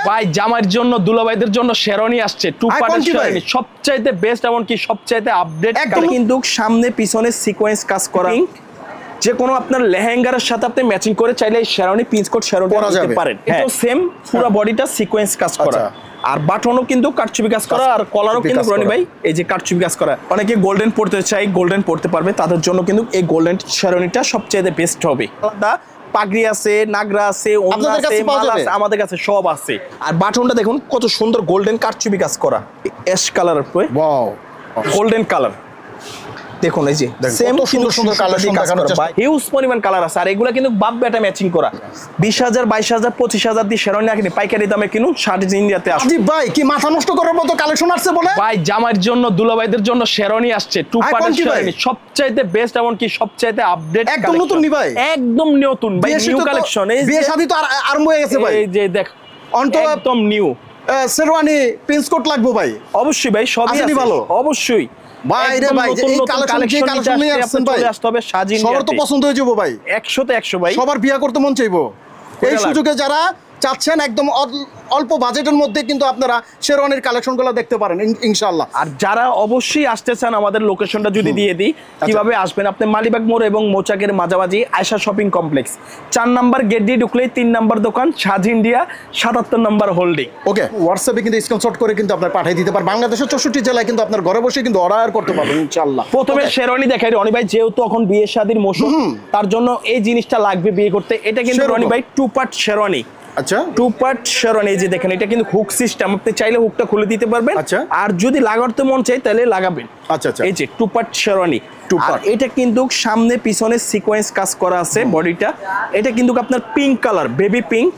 ভাই জামাইয়ের জন্য দুলাভাইদের জন্য শেরওয়ানি আসছে টু পার্টের শেরওয়ানি সবচাইতে বেস্ট এবং কি সবচাইতে আপডেট কিন্তু সামনে পিছনে সিকোয়েন্স কাজ করা যে কোনো আপনার লেহেঙ্গার সাথে আপনি ম্যাচিং করে চাইলে শেরওয়ানি পিঞ্চ কোট শেরওয়ানি পরতে পারেন এটা সেম পুরো বডিটা সিকোয়েন্স কাজ করা আর বাটনও কিন্তু কাটচুপি কাজ করা আর কলারও কিন্তু রনি ভাই এই যে কাটচুপি কাজ করা অনেকে গোল্ডেন পড়তে চাই গোল্ডেন পড়তে পারবে তাদের জন্য কিন্তু এই গোল্ডেন শেরওয়ানিটা সবচেয়ে বেস্ট হবে আলাদা পাগড়ি আছে নাগরা আছে ওড়না আছে মালা আছে আমাদের কাছে সব আছে আর বাটনটা দেখুন কত সুন্দর গোল্ডেন কাটচুপি কাজ করা অ্যাশ কালারের উপরে ওয়াও গোল্ডেন কালার দেখুন এই যে সেম সুন্দর সুন্দর কালার দেখানোর চেষ্টা হিউজ পরিমাণ কালার আছে আর এগুলা কিন্তু বাপ বেটা ম্যাচিং করা 20000 22000 25000 দিয়ে শেরওয়ানি কিনে পাইকারি দামে কিনুন শার্ট ইন্ডিয়াতে আসে আজি ভাই কি মাথা নষ্ট করার মতো কালেকশন আসছে বলে ভাই জামাইয়ের জন্য দুলাভাইদের জন্য শেরওয়ানি আসছে টু পার্টের শেরওয়ানি সবচাইতে বেস্ট এবং কি সবচাইতে আপডেট একদম নতুন নি ভাই একদম নতুন ভাই নিউ কালেকশন এই বিয়ে শাদী তো আরম্ভ হয়ে গেছে ভাই এই যে দেখ অন্ত একদম নিউ শেরওয়ানি প্রিন্স কোট লাগবে ভাই অবশ্যই ভাই সবই আছে ভালো অবশ্যই ভাই রে ভাই এই কালেকশন নিয়ে আসছেন ভাই আসতে হবে সাজিন সবার তো পছন্দ হয়ে যাবে ভাই 100 তে 100 ভাই সবার বিয়া করতে মন চাইবো এই সুযোগে যারা চাচ্ছেন একদম অল্প বাজেটের মধ্যে কিন্তু আপনারা শেরওয়ানির কালেকশনগুলো দেখতে পারেন ইনশাআল্লাহ আর যারা অবশ্যই আসতে চান আমাদের লোকেশনটা যদি দিয়ে দিই কিভাবে আসবেন আপনি মালিবাগ মোড় এবং মোচাকের মাঝামাঝি Ayesha shopping complex 4 number gate দিয়ে ঢুকলেই 3 নাম্বার দোকান সাজ ইন্ডিয়া 77 নাম্বার হোল্ডিং ওকে হোয়াটসঅ্যাপে কিন্তু স্ক্রিনশট করে কিন্তু আপনারা পাঠিয়ে দিতে পারেন বাংলাদেশের 64 জেলায় কিন্তু আপনার ঘরে বসে কিন্তু অর্ডার করতে পারবেন ইনশাআল্লাহ প্রথমে শেরওয়ানি দেখাই রনি ভাই যেহেতু এখন বিয়ে শাদীর মৌসুম তার জন্য এই জিনিসটা লাগবে বিয়ে করতে এটা কিন্তু রনি ভাই টু পার্ট শেরওয়ানি আচ্ছা টু পার্ট শেরওয়ানি এই যে দেখেন এটা কিন্তু হুক সিস্টেম আপনি চাইলে হুকটা খুলে দিতে পারবেন আর যদি লাগাতে মন চাই তাহলে লাগাবেন আচ্ছা আচ্ছা এই যে টু পার্ট শেরওয়ানি আর এটা কিন্তু সামনে পিছনে সিকোয়েন্স কাজ করা আছে বডিটা এটা কিন্তু আপনার পিঙ্ক কালার বেবি পিঙ্ক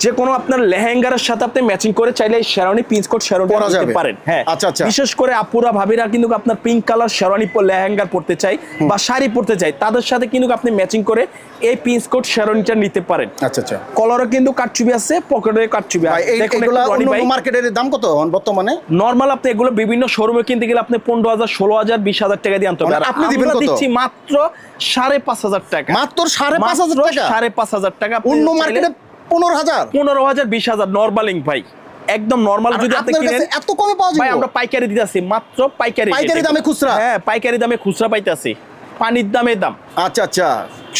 যে কোনো আপনার লেহেঙ্গার সাথে আপনি ম্যাচিং করে চাইলে শেরওয়ানি পিঞ্চ কোট শেরওয়ানি পরতে পারেন হ্যাঁ আচ্ছা আচ্ছা বিশেষ করে আপুরা ভাবিরা কিন্তু আপনার পিঙ্ক কালার শেরওয়ানি লেহেঙ্গা পরতে চাই বা শাড়ি পরতে চাই তাদের সাথে কিন্তু আপনি ম্যাচিং করে এই পিঞ্চ কোট শেরওয়ানিটা নিতে পারেন আচ্ছা আচ্ছা কলারও কিন্তু কাটচুবি আছে পকেটে কাটচুবি আছে এগুলো অন্য মার্কেটের দাম কত বর্তমানে নরমাল আপনি এগুলো বিভিন্ন শোরুমে কিনতে গেলে আপনি 15000 16000 20000 টাকা দিয়ে আনতে হবে আর আপনি দিবেন কত দিচ্ছি মাত্র 5500 টাকা মাত্র 5500 টাকা অন্য মার্কেটে 15000 20000 নরমালিং ভাই একদম নরমাল যদি আপনি কিনেন এত কমে পাওয়া যায় ভাই আমরা পাইকারি দিতেছি মাত্র পাইকারি দামে খুচরা হ্যাঁ পাইকারি দামে খুচরা পাইতাছি পানির দামে দাম আচ্ছা আচ্ছা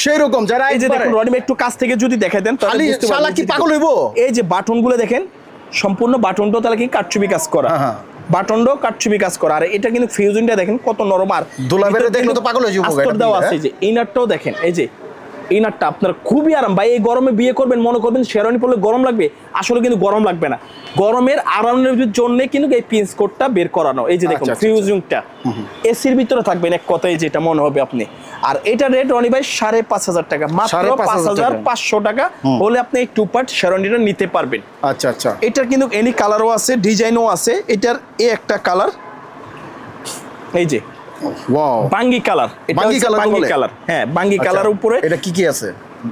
সেই রকম যারা এই যে দেখুন রনি একটু কাছ থেকে যদি দেখাই দেন তাহলে বুঝতে পারবেন শালা কি পাগল হইবো এই যে বাটনগুলো দেখেন সম্পূর্ণ বাটনটা তাহলে কি কাটচুবি কাজ করা হ্যাঁ বাটনটাও কাটচুবি কাজ করা আর এটা কিন্তু ফিউজনটা দেখেন কত নরম আর দুলাবেরে দেখলে তো পাগল হয়ে যাবো আস্তর দাও আছে যে ইনারটাও দেখেন এই যে ইনারটা আপনার খুবই আরাম ভাই এই গরমে বিয়ে করবেন মনে করবেন শেরওয়ানি পরলে গরম লাগবে আসলে কিন্তু গরম লাগবে না গরমের আরামের জন্য কিন্তু এই পিঞ্চ কোটটা বের করানো এই যে দেখুন ফিউজিংটা এসির ভিতরে থাকবেন এক কথাই যেটা মনে হবে আপনি আর এটা রেট রনি ভাই 5500 টাকা মাত্র 5500 টাকা হলে আপনি এই টু পার্ট শেরওয়ানিটা নিতে পারবেন আচ্ছা আচ্ছা এটার কিন্তু এনি কালারও আছে ডিজাইনও আছে এটার এই একটা কালার এই যে ওয়াও বাঙ্গি কালার এটা বাঙ্গি কালার হ্যাঁ বাঙ্গি কালার উপরে এটা কি আছে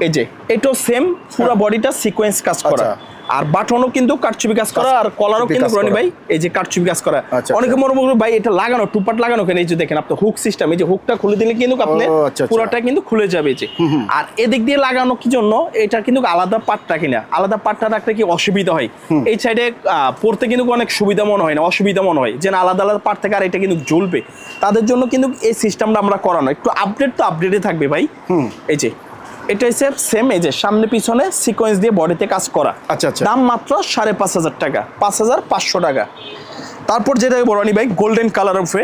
এই যে এটাও সেম পুরো বডিটা সিকোয়েন্স কাজ করা আর বাটনও কিন্তু কাটচুপি কাজ করা আর কলারও কিন্তু রনি ভাই এই যে কাটচুপি কাজ করা অনেকে মনে করবে ভাই এটা লাগানো টু পার্ট লাগানো কেন এই যে দেখেন আপনি হুক সিস্টেম এই যে হুকটা খুলে দিলে কিন্তু আপনি পুরোটা কিন্তু খুলে যাবে এই যে আর এদিক দিয়ে লাগানো কি জন্য এটা কিন্তু আলাদা পার্টটা কিনা আলাদা পার্টটা রাখতে কি অসুবিধা হয় এই সাইডে পড়তে কিন্তু অনেক সুবিধা মনে হয় না অসুবিধা মনে হয় যে আলাদা আলাদা পার্ট থেকে আর এটা কিন্তু জ্বলবে তাদের জন্য কিন্তু এই সিস্টেমটা আমরা করানো একটু আপডেট তো আপডেটে থাকবে ভাই এই যে এটা হচ্ছে সেম এই যে সামনে পিছনে সিকোয়েন্স দিয়ে বডিতে কাজ করা আচ্ছা আচ্ছা দাম মাত্র 5500 টাকা 5500 টাকা তারপর যেটা রনি ভাই গোল্ডেন কালার উপরে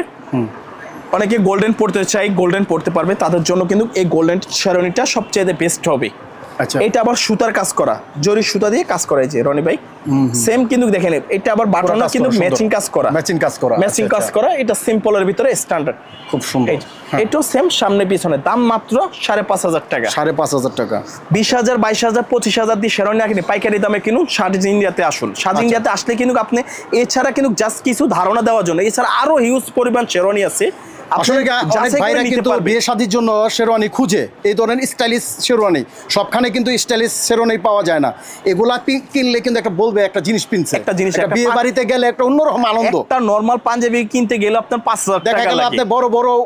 অনেকে গোল্ডেন পড়তে চাই গোল্ডেন পড়তে পারবে তাদের জন্য কিন্তু এই গোল্ডেন শেরওয়ানিটা সবচেয়ে বেস্ট হবে আচ্ছা এটা আবার সুতার কাজ করা জরি সুতা দিয়ে কাজ করা যে রনি ভাই সেম কিন্তু দেখেন এটা আবার বাটনও কিন্তু ম্যাচিং কাজ করা এটা সিম্পলের ভিতরে স্ট্যান্ডার্ড খুব সুন্দর এটাও সেম সামনে পিছনে দাম মাত্র 5500 টাকা 5500 টাকা 20000 22000 25000 দিয়ে শেরওয়ানি কিনে পাইকারি দামে কিনুন সাজ ইন্ডিয়াতে আসুন সাজ ইন্ডিয়াতে আসলে কিন্তু আপনি এছাড়া কিন্তু জাস্ট কিছু ধারণা দেওয়ার জন্য এছাড়া আরো হিউজ পরিমাণ শেরওয়ানি আছে আসলে অনেক ভাইরা কিন্তু বিয়ে শাদীর জন্য শেরওয়ানি খুঁজে, এই ধরনের স্টাইলিশ শেরওয়ানি সবখানে কিন্তু স্টাইলিশ শেরওয়ানি পাওয়া যায় না। এগুলা কিনলে কিন্তু একটা বলবে একটা জিনিস কিনছে, একটা জিনিস বিয়ে বাড়িতে গেলে একটা অন্যরকম আনন্দ। একটা নরমাল পাঞ্জাবি কিনতে গেলে আপনার 5000 টাকা দেখা গেল আপনি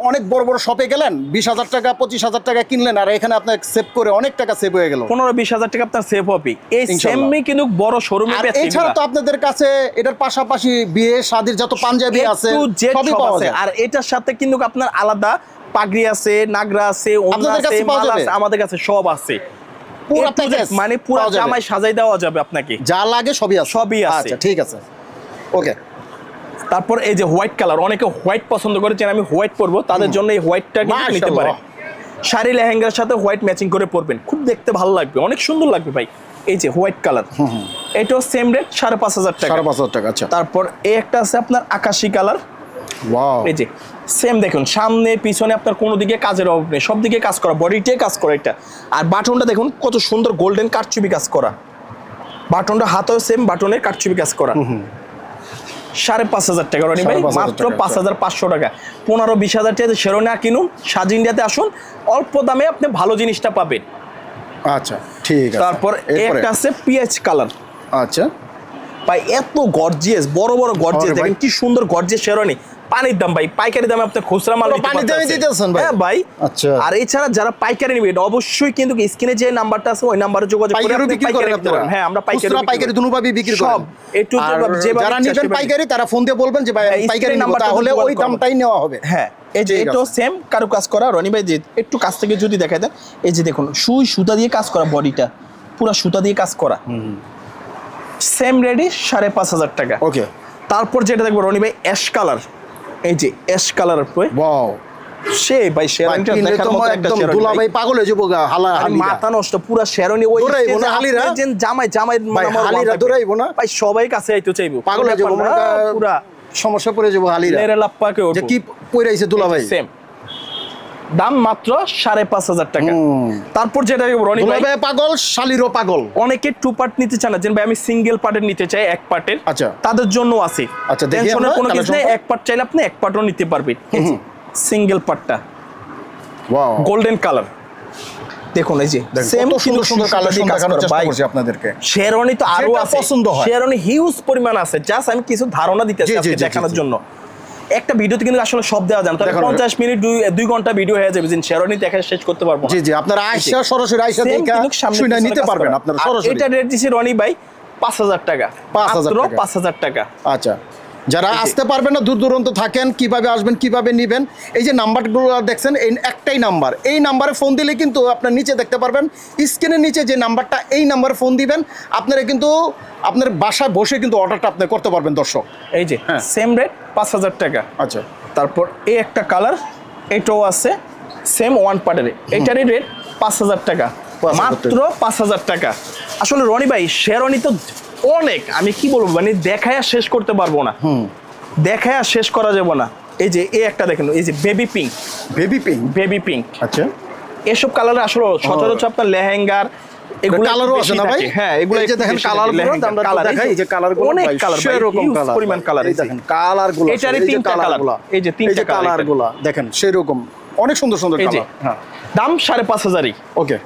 অনেক বড় বড় শপে গেলেন, 20,000 টাকা 25,000 টাকা কিনলেন, আর এখানে আপনার সেভ করে অনেক টাকা সেভ হয়ে গেল, 15-20,000 টাকা আপনার সেভ হবে। এই সেমই কিন্তু বড় শোরুমে পেয়ে। এছাড়া তো আপনাদের কাছে এটার পাশাপাশি বিয়ে শাদীর যত পাঞ্জাবি আছে সবই পাওয়া যায়। আর এটার সাথে কিন্তু আপনার আলাদা পাগড়ি আছে, নাগরা আছে, ওড়না আছে, মালা আছে, আমাদের কাছে সব আছে। পুরো প্যাকেজ মানে পুরো জামাই সাজাই দেওয়া যাবে আপনাকে, যা লাগে সবই আছে। আচ্ছা ঠিক আছে, ওকে। তারপর এই যে হোয়াইট কালার, অনেকে হোয়াইট পছন্দ করেছেন, আমি হোয়াইট পরবো, তাদের জন্য এই হোয়াইটটা কিন্তু নিতে পারেন। শাড়ি লেহেঙ্গার সাথে হোয়াইট ম্যাচিং করে পরবেন, খুব দেখতে ভালো লাগবে, অনেক সুন্দর লাগবে ভাই। এই যে হোয়াইট কালার, এটাও সেম রেট 5,500 টাকা। 5,500 টাকা। আচ্ছা, তারপর এই একটা আছে আপনার আকাশি কালার। ওয়াও, এই যে সেম দেখুন, সামনে পিছনে আপনার কোনো দিকে কাজের অভাব নেই, সব দিকে কাজ করা, বডিটাই কাজ করা এটা। আর বাটনটা দেখুন কত সুন্দর গোল্ডেন কারচুপি কাজ করা, বাটনটা হাতেও সেম বাটনের কারচুপি কাজ করা। 5,500 টাকা রনি ভাই, মাত্র 5,500 টাকা। 15-20,000 টাকা শেরওয়ানি কিনুন, সাজ ইন্ডিয়াতে আসুন, অল্প দামে আপনি ভালো জিনিসটা পাবেন। আচ্ছা, ঠিক আছে। তারপর একটা আছে পিএইচ কালার। আচ্ছা ভাই, এত গর্জিয়াস, বড় বড় গর্জিয়াস, দেখেন কি সুন্দর গর্জিয়াস শেরওয়ানি। পানির দাম ভাই, পাইকারি দামে আপনি খুচরা মাল নিতে পারতেছেন। হ্যাঁ ভাই। আচ্ছা, আর এছাড়া যারা পাইকারি নেবে অবশ্যই কিন্তু স্ক্রিনে যে নাম্বারটা আছে ওই নাম্বারে যোগাযোগ করে আপনি পাইকারি নিতে পারেন। হ্যাঁ, আমরা পাইকারি দুটোভাবেই বিক্রি করি। সব একটু যারা নেবেন পাইকারি তারা ফোন দিয়ে বলবেন যে ভাই পাইকারি নাম্বার, তাহলে ওই দামটাই নেওয়া হবে। হ্যাঁ, এই যে এটাও সেম কারু কাজ করা রনি ভাই, যে একটু কাছ থেকে যদি দেখায় দেন, এই যে দেখুন সুতা দিয়ে কাজ করা, বডিটা পুরো সুতা দিয়ে কাজ করা, সেম রেডি 5,500 টাকা। ওকে। তারপর যেটা দেখবো রনি ভাই অ্যাশ কালার, এই যে অ্যাশ কালার। ওয়াও, সেই ভাই শেরওয়ানিটা দেখার মতো একটা শেরওয়ানি, দুলা ভাই পাগল হয়ে যাবো, মাথা নষ্ট পুরো শেরওয়ানি। ওই যে জামাই হালিরা দৌড়াইবো না ভাই, সবাই কাছে আইতো চাইবো, পাগল হয়ে যাবো, পুরো সমস্যা পড়ে যাবো হালিরা, লেরে লাপ্পাকে যে কি পইরাইছে দুলা ভাই। সেম দাম মাত্র 5,500 টাকা। তারপর যেটা রনি ভাই পাগল, শালিরও পাগল। অনেকে 2 পার্ট নিতে চান না, যেন ভাই আমি সিঙ্গেল পার্টের নিতে চাই, 1 পার্টের। আচ্ছা, তাদের জন্য আছে। আচ্ছা, টেনশনের কোনো কিছু নেই, 1 পার্ট চাইলে আপনি 1 পার্টও নিতে পারবেন। সিঙ্গেল পার্টটা ওয়াও, গোল্ডেন কালার দেখুন, এই যে সেম সুন্দর কালেকশন দেখানোর চেষ্টা করছি আপনাদেরকে। শেরওয়ানি তো আরো আছে, পছন্দ হয়, শেরওয়ানি হিউজ পরিমাণ আছে, জাস্ট আমি কিছু ধারণা দিতেছি আপনাদের দেখানোর জন্য। একটা ভিডিওতে কিন্তু আসলে সব দেওয়া যায় না, তাহলে 50 মিনিট 2 ঘন্টা ভিডিও হয়ে যাবে, যে শেরওয়ানি দেখে শেষ করতে পারবো না। জি জি, আপনারা আয়েশা সরাসরি আয়েশা দেখে শুনে নিতে পারবেন আপনারা সরাসরি। এটা রেট দিছি রনি ভাই 5,000 টাকা, 5,000 টাকা। আচ্ছা, যারা আসতে পারবেন না, দূর দূরান্ত থাকেন, কিভাবে আসবেন, কিভাবে নেবেন, এই যে নাম্বারগুলো দেখছেন, এই একটাই নাম্বার, এই নাম্বারে ফোন দিলে কিন্তু আপনার নিচে দেখতে পারবেন, স্ক্রিনের নিচে যে নাম্বারটা, এই নাম্বারে ফোন দিবেন, আপনারা কিন্তু আপনার বাসায় বসে কিন্তু অর্ডারটা আপনি করতে পারবেন দর্শক। এই যে সেম রেট 5,000 টাকা। আচ্ছা, তারপর এই একটা কালার, এটাও আছে সেম 1 পার্টের, এটারই রেট 5,000 টাকা, মাত্র 5,000 টাকা। আসলে রনি ভাই শেরওয়ানি তো অনেক, আমি কি বলবো, মানে দেখায় শেষ করতে পারবো না, দেখায় শেষ করা যাবে না। এই যে এই একটা দেখেন, এই যে বেবি পিঙ্ক, বেবি পিঙ্ক। আচ্ছা, এসব কালার আসলে সচরাচর আপনার লেহেঙ্গার এগুলো কালারও আছে না ভাই? হ্যাঁ, এগুলো এই যে দেখেন কালারগুলো, আমরা দেখাই এই যে কালারগুলো, অনেক কালার, সেরকম কালার, পরিমাণ কালার, এই দেখেন কালারগুলো, এটারই 3টা কালারগুলো, এই যে 3টা কালারগুলো দেখেন, সেরকম অনেক সুন্দর সুন্দর কালার। হ্যাঁ, দাম 5,500। ওকে।